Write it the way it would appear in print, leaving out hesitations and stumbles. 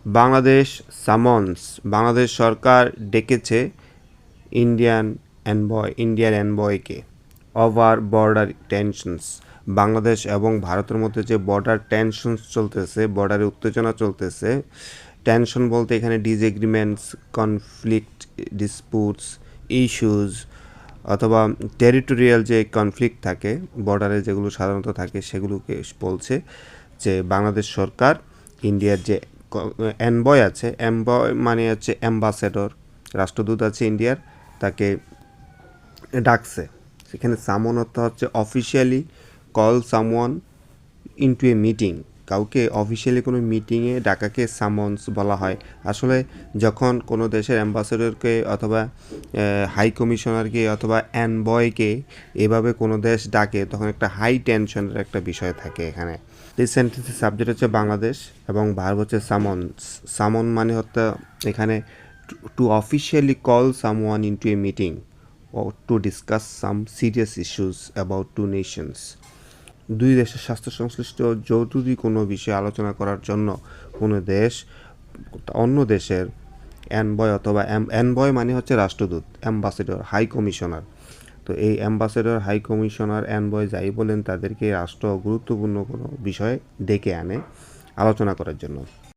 Bangladesh someone's, Bangladesh সরকার ডেকেছে Indian এনভয়কে। ওভার বর্ডার টেনশনস, বাংলাদেশ এবং ভারতের মধ্যে যে বর্ডার টেনশনস চলতেছে, বর্ডারে উত্তেজনা চলতেছে। টেনশন বলতে এখানে ডিসএগ্রিমেন্টস, কনফ্লিক্ট, ডিসপুটস, ইস্যুজ অথবা টেরিটোরিয়াল যে কনফ্লিক্ট থাকে বর্ডারে, যেগুলো সাধারণত থাকে সেগুলোকে বলছে যে বাংলাদেশ সরকার ইন্ডিয়ার যে এনভয় আছে, এনভয় মানে হচ্ছে অ্যাম্বাসেডর, রাষ্ট্রদূত আছে ইন্ডিয়ার, তাকে ডাকছে। সেখানে সামন অর্থ হচ্ছে officially call someone into a meeting, কাউকে অফিসিয়ালি কোনো মিটিংয়ে ডাকাকে সামন্স বলা হয়। আসলে যখন কোনো দেশের অ্যাম্বাসেডরকে অথবা হাই কমিশনারকে অথবা অ্যানবয়কে এভাবে কোনো দেশ ডাকে, তখন একটা হাই টেনশনের একটা বিষয় থাকে এখানে। এই সেন্টেন্সের সাবজেক্ট হচ্ছে বাংলাদেশ এবং ভার্ব হচ্ছে সামন্স। সামন মানে হচ্ছে এখানে to officially call someone into a meeting or to discuss some serious issues about two nations. দুই দেশের স্বাস্থ্য সংশ্লিষ্ট জরুরি কোনো বিষয়ে আলোচনা করার জন্য কোনো দেশ অন্য দেশের এনভয় অথবা এনভয় মানে হচ্ছে রাষ্ট্রদূত, অ্যাম্বাসেডর, হাই কমিশনার। তো এই অ্যাম্বাসেডর, হাই কমিশনার, এনভয় যাই বলেন, তাদেরকে রাষ্ট্র গুরুত্বপূর্ণ কোনো বিষয় ডেকে আনে আলোচনা করার জন্য।